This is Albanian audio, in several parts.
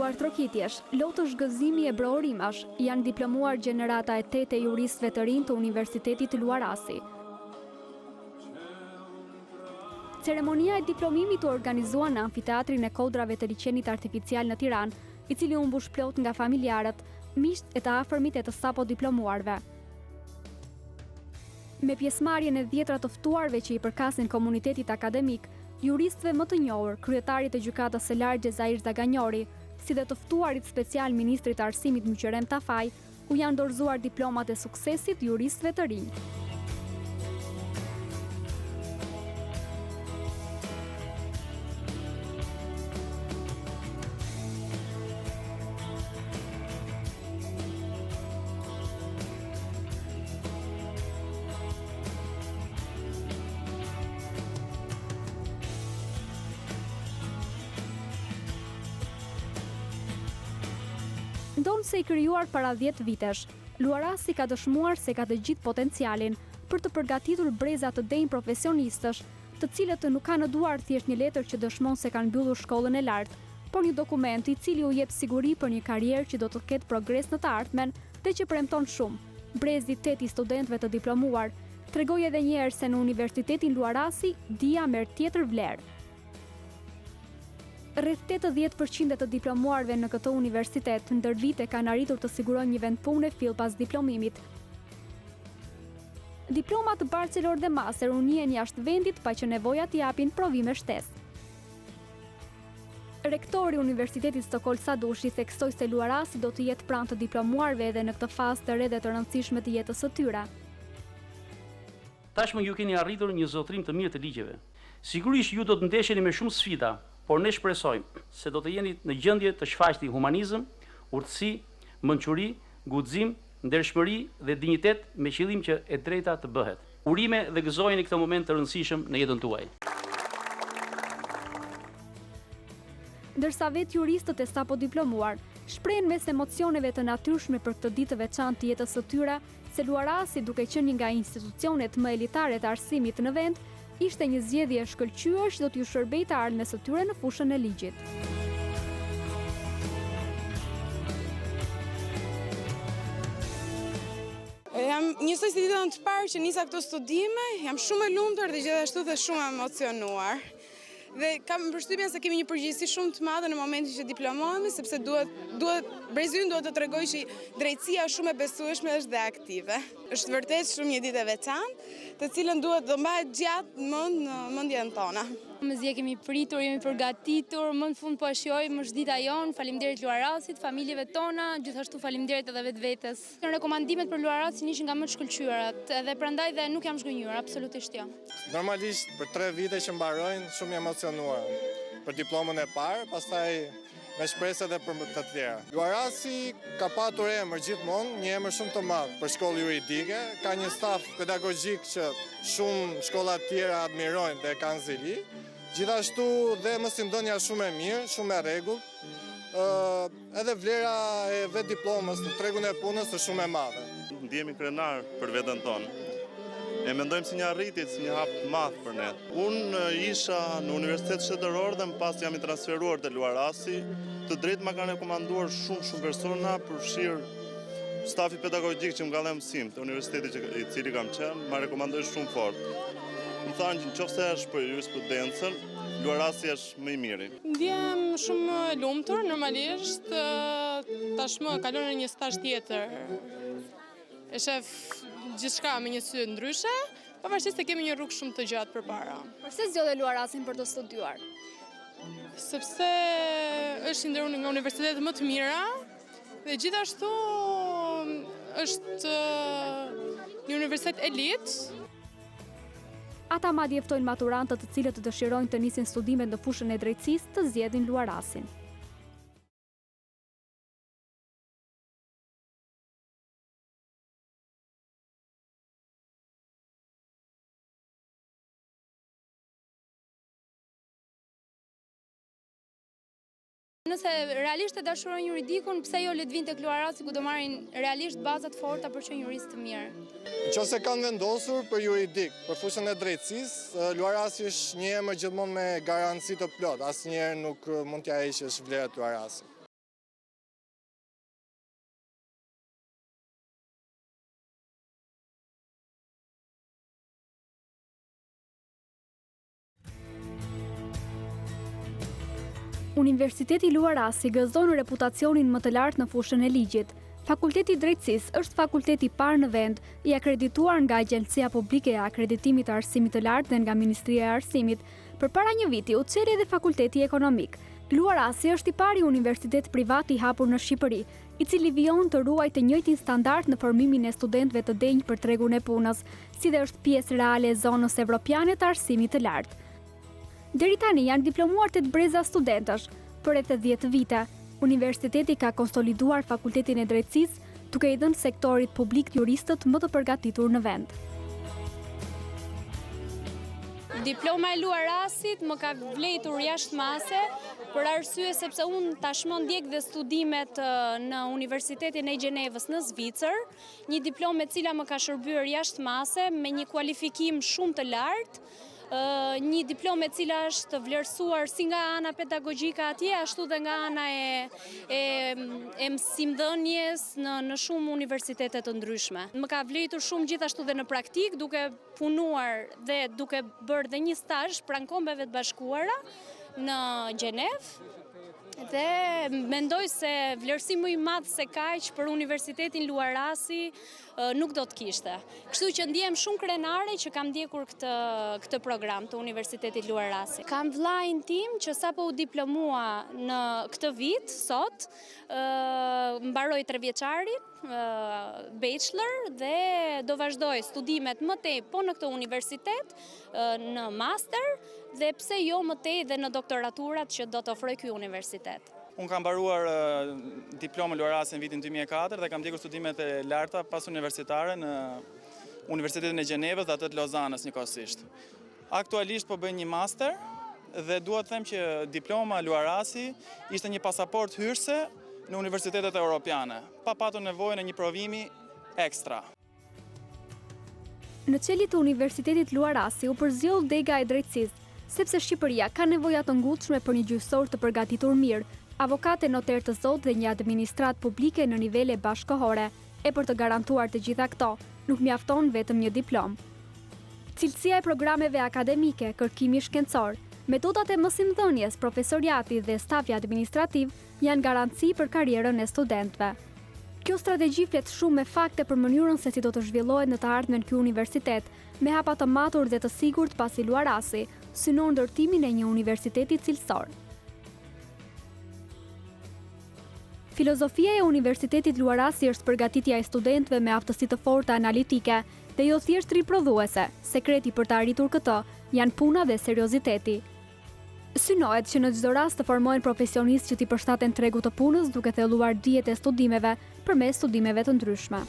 diplomuar trokitjesh, Lotësh Gëzimi e Brohorimash janë diplomuar gjenerata e 8 e juristëve të rinj të Universitetit Luarasi. Ceremonia e diplomimit u organizua në amfiteatrin e Kodrave të Liçenit Artificial në Tiranë, i cili u mbush plot nga familjarët, miqt e të afërmit e të sapo diplomuarve. Me pjesëmarrjen e 10 të ftuarve që i përkasin komunitetit akademik, juristëve më të njohur, kryetarit të gjykatës së lartë Xhair Zaganjori, si dhe të ftuarit special ministrit të arsimit Myqerem Tafaj, u janë dorëzuar diplomat e suksesit juristëve të rinj. Ndonë se i krijuar para 10 vitesh, Luarasi ka dëshmuar se ka të gjithë potencialin për të përgatitur breza të denj profesionistësh, të cilët nuk kanë në duar thjesht një letër që dëshmon se kanë mbyllur shkollën e lartë, por një dokument i cili u jep siguri për një karrierë që do të ketë progres në të ardhmen dhe që premton shumë. Brezi 8 i studentëve të diplomuar tregoi edhe një herë se në Universitetin Luarasi dia merr tjetër vlerë. Rreth 80% të diplomuarve në këtë universitet ndër vite kanë arritur të sigurojnë një vend pune fill pas diplomimit. Diplomat bachelor dhe master u njihen jashtë vendit pa që nevojat japin provime shtesë. Rektori i Universitetit Stokol Sadushi theksoi se Luarasi do të jetë pranë të diplomuarve edhe në këtë fazë të re dhe të rëndësishme të jetës së tyre. Tashmë ju keni arritur një zotërim të mirë të ligjeve. Sigurisht ju do të ndesheni me shumë sfida, por ne shpresojmë se do të jeni në gjendje të shfaqni humanizëm, urtësi, mençuri, guxim, ndershmëri dhe dinjitet me qëllim që e drejta të bëhet. Urime dhe gëzojeni këtë moment të rëndësishëm në jetën tuaj. Ndërsa vetë juristët e sapo diplomuar shprehen mes emocioneve të natyrshme për këtë ditë të veçantë të jetës së tyre, se Luarasi, duke qenë një nga institucionet më elitare të arsimit në vend, ishte një zgjedhje e shkëlqyer që do t'ju shërbejë të ardhmes së tyre në fushën e ligjit. Jam njësoj si ditën të parë që nisa këto studime, jam shumë e lumtur dhe gjithashtu dhe shumë emocionuar. Dhe kam përshtypjen se kemi një përgjegjësi shumë të madhe në momentin që diplomohemi, sepse brezi ynë duhet të tregojë që drejtësia është shumë e besueshme dhe aktive. Është vërtet shumë një ditë e veçantë, të cilën duhet të mbahet gjatë në mendjen tona. Mëzje kemi pritur, jemi përgatitur, më në fund po e shijojmë është dita jonë, faleminderit Luarasit, familjeve tona, gjithashtu faleminderit edhe vetvetes. Rekomandimet për Luarasin ishin nga më të shkëlqyerat, edhe prandaj dhe nuk jam zgënjur, absolutisht jo. Normalisht për 3 vite që mbarojnë, shumë emocionuar për diplomën e parë, pastaj me shpresë edhe për të tjera. Luarasi ka patur emër gjithmonë, një emër shumë të madh për shkollë juridike, ka një staf pedagogjik që shumë shkolla të tjera admirojnë dhe kanë zili. Gjithashtu dhe mësimdhënia shumë e mirë, shumë e rregullt. Edhe vlera e vetë diplomës në tregun e punës është shumë e madhe. Ndjehemi krenar për veten tonë. E mendojmë si një arritje, si një hap të madh për ne. Unë isha në Universitet Shtetëror dhe më pas jam i transferuar te Luarasi. Të drejtë ma kanë rekomanduar shumë persona, përfshirë stafi pedagogjik që më ka dhënë mësim te universiteti i cili kam qenë, ma rekomandoi shumë fort. Më thanë që nëse është për jurisprudencën, Luarasi është më i miri. Ndjem shumë lumtur normalisht, tashmë kalon në një stazh tjetër. E shef gjithçka me një sy ndryshe, pavarësisht se kemi një rrugë shumë të gjatë përpara. Pse zgjodhe Luarasin për të studiuar? Sepse është ndër nga universitetet më të mira dhe gjithashtu është një universitet elit. Ata madje ftojnë maturantët të cilët të dëshirojnë të nisin studimet në fushën e drejtësisë të zgjedhin Luarasin. Nëse realisht e dashurojnë juridikun, pse jo le të vinë tek Luarasi ku do marrin realisht bazat forta për qenë juristë të mirë. Nëse kanë vendosur për juridik, për fushën e drejtësisë, Luarasi është një emër gjithmonë me garanci të plot, asnjëherë nuk mund t'ja heqësh vlerat Luarasit. Universiteti Luarasi gëzon reputacionin më të lartë në fushën e ligjit. Fakulteti Drejtësisë është fakulteti i parë në vend i akredituar nga Agjencia Publike e Akreditimit të Arsimit të Lartë dhe nga Ministria e Arsimit. Përpara një viti u çeli edhe Fakulteti Ekonomik. Luarasi është i pari universitet privat i hapur në Shqipëri, i cili vijon të ruajë të njëjtin standard në formimin e studentëve të denj për tregun e punës, si dhe është pjesë reale e zonës evropiane të arsimit të lartë. Deri tani janë diplomuar 8 breza studentësh për rreth 10 vite. Universiteti ka konsoliduar Fakultetin e Drejtësisë, duke i dhënë sektorit publik juristët më të përgatitur në vend. Diploma e Luarasit më ka vlerësuar jashtëmase për arsye sepse unë tashmë ndjek dhe studimet në Universitetin e Gjenevës në Zvicër, një diplomë e cila më ka shërbyer jashtëmase me një kualifikim shumë të lartë, një diplomë e cila është vlerësuar si nga ana pedagogjike atje, ashtu dhe nga ana e mësimdhënies në shumë universitete të ndryshme. Më ka vlerësuar shumë gjithashtu dhe në praktik, duke punuar dhe duke bërë dhe një stazh pranë Kombeve të Bashkuara në Gjenevë. Dhe mendoj se vlerësim më i madh se kaq për Universitetin Luarasi nuk do të kishte. Kështu që ndihem shumë krenare që kam ndjekur këtë program të Universitetit Luarasi. Kam vllain tim që sapo u diplomua në këtë vit, sot, mbaroi 3 vjeçarin, bachelor dhe do vazhdoj studimet më tej po në këtë universitet, në master dhe pse jo më tej dhe në doktoraturat që do të ofroj ky universitet. Unë kam mbaruar diplomën Luarasi në vitin 2004 dhe kam ndjekur studimet e larta pas universitare në Universitetin e Gjenevës dhe atë të Lozanës njëkohësisht. Aktualisht po bëj një master dhe dua të them që diploma Luarasi ishte një pasaport hyrëse në universitetet europiane, pa patur nevojën e një provimi ekstra. Në qelit të Universitetit Luarasi u përzgjoll dega e drejtësisë, sepse Shqipëria ka nevoja të ngutshme për një gjyqësor të përgatitur mirë, avokate, noter të zotë dhe një administrat publike në nivele bashkëkohore. E për të garantuar të gjitha këto, nuk mjafton vetëm një diplomë. Cilësia e programeve akademike, kërkimi shkencor, metodat e mësimdhënies, profesoriati dhe stafi administrativ janë garanci për karrierën e studentëve. Kjo strategji flet shumë me fakte për mënyrën se si do të zhvillohet në të ardhmen ky universitet, me hapa të matur dhe të sigurt pasi Luarasi synon ndërtimin e një universiteti cilësor. Filozofia e Universitetit Luarasi është përgatitja e studentëve me aftësi të forta analitike dhe jo thjesht riprodhuese. Sekreti për të arritur këtë janë puna dhe serioziteti. Synohet që në çdo rast të formohen profesionistë që t'i përshtaten tregut të punës duke thelluar dijet e studimeve përmes studimeve të ndryshme.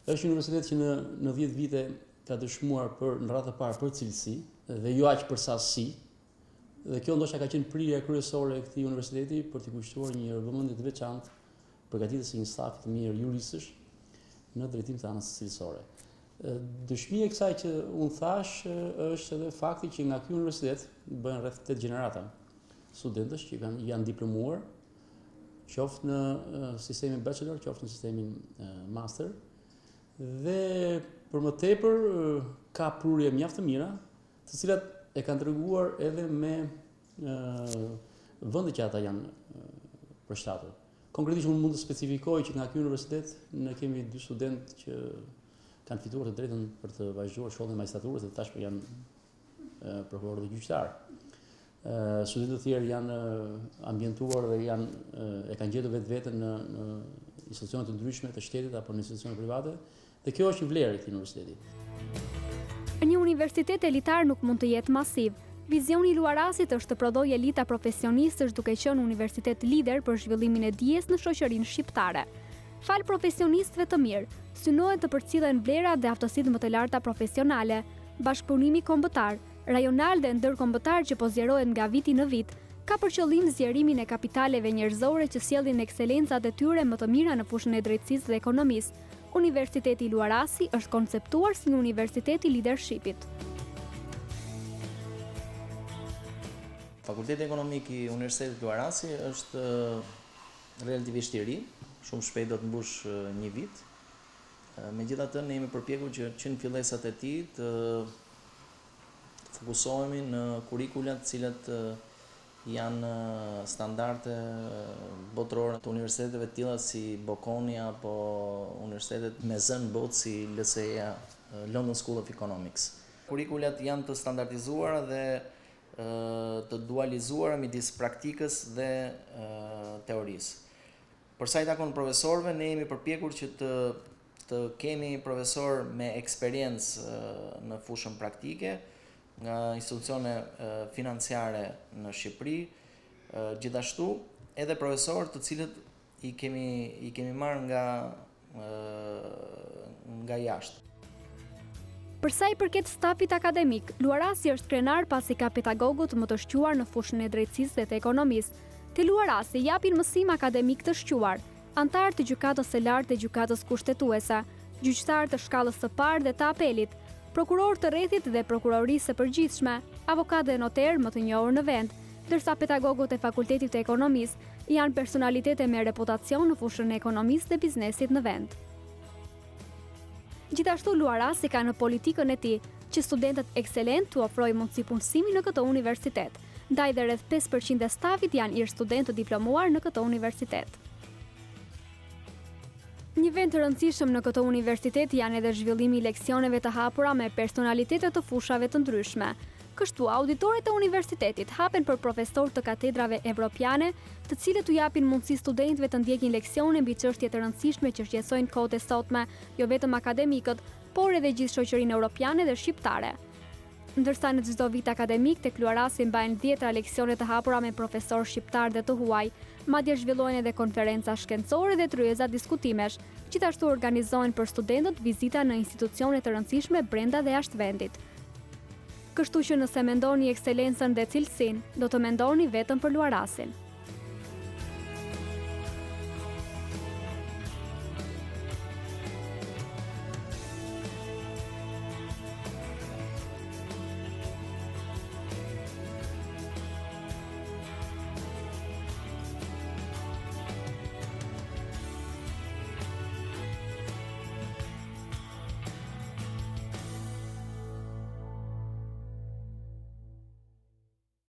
Është një universitet që në 10 vite ka dëshmuar në radhë të parë për cilësi dhe jo aq për sasi. Dhe kjo ndoshta ka qenë prirja kryesore e këtij universiteti për të kushtuar një vëmendje të veçantë përgatitjes së një stafi të mirë juristësh në drejtim të anës cilësore. Dëshmi e kësaj që unë thash është edhe fakti që nga ky universitet bëhen rreth 8 gjenerata studentësh që janë diplomuar, qoftë në sistemin bachelor, qoftë në sistemin master, dhe për më tepër ka prurje mjaft të mira, të cilat e kanë treguar edhe me vende që ata janë përshtatur. Konkretisht unë mund të specifikoj që nga ky universitet ne kemi 2 studentë që kanë fituar të drejtën për të vazhduar shkollën e magjistraturës dhe tashmë janë prokurorë dhe gjyqtarë. Studentët të tjerë janë ambientuar dhe e kanë gjetur vetveten në institucione të ndryshme të shtetit apo në institucione private, dhe kjo është një vlerë e këtij universiteti. Një universitet elitar nuk mund të jetë masiv. Vizioni i Luarasit është të prodhojë elita profesionistësh duke qenë universitet lider për zhvillimin e dijes në shoqërinë shqiptare. Fal profesionistëve të mirë, synohet të përcillen vlerat dhe aftësitë më të larta profesionale, bashkëpunimi kombëtar, rajonal dhe ndërkombëtar që po zgjerohet nga viti në vit, ka për qëllim zgjerimin e kapitaleve njerëzore që sjellin ekselencat e tyre më të mira në fushën e drejtësisë dhe ekonomisë. Universiteti Luarasi është konceptuar si një universitet i leadershipit. Fakulteti Ekonomik i Universitetit Luarasi është relativisht i ri, shumë shpejt do të mbush një vit. Megjithatë ne jemi përpjekur që në fillesat e tij të fokusohemi në kurrikulat të cilat janë standarde botërore të universiteteve të tilla si Bocconi apo universitetet me zënë botë si LSE-ja, London School of Economics. Kurrikulat janë të standardizuara dhe të dualizuara midis praktikës dhe teorisë. Për sa i takon profesorëve, ne jemi përpjekur që të kemi profesor me eksperiencë në fushën praktike nga institucione financiare në Shqipëri, gjithashtu edhe profesor të cilët i kemi marrë nga jashtë. Për sa i përket stafit akademik, Luarasi është krenar pasi ka pedagogët më të shquar në fushën e drejtësisë dhe të ekonomisë. Te Luarasi japin mësim akademik të shquar, antar të gjykatës së lartë dhe gjykatës kushtetuese, gjyqtar të shkallës së parë dhe të apelit, prokuror të rrethit dhe prokurorisë së përgjithshme, avokat dhe noter më të njohur në vend, ndërsa pedagogët e Fakultetit të Ekonomisë janë personalitete me reputacion në fushën e ekonomisë dhe biznesit në vend. Gjithashtu Luarasi ka në politikën e tij që studentët ekselent t'u ofrojë mundësi punësimi në këtë universitet, ndaj dhe rreth 5% e stafit janë ish studentë të diplomuar në këtë universitet. Një vend të rëndësishëm në këtë universitet janë edhe zhvillimi i leksioneve të hapura me personalitete të fushave të ndryshme. Kështu, auditorët e universitetit hapen për profesorë të katedrave evropiane, të cilët u japin mundësi studentëve të ndjekin leksione mbi çështje të rëndësishme që shqetësojnë kohët e sotme, jo vetëm akademikët, por edhe gjithë shoqërinë europiane dhe shqiptare. Ndërsa në çdo vit akademik tek Luarasi mbajnë 10 leksione të hapura me profesorë shqiptar dhe të huaj, madje zhvillohen edhe konferenca shkencore dhe tryeza diskutimesh. Gjithashtu organizohen për studentët vizita në institucione të rëndësishme brenda dhe jashtë vendit. Kështu që nëse mendoni ekselencën dhe cilësinë, do të mendoni vetëm për Luarasin.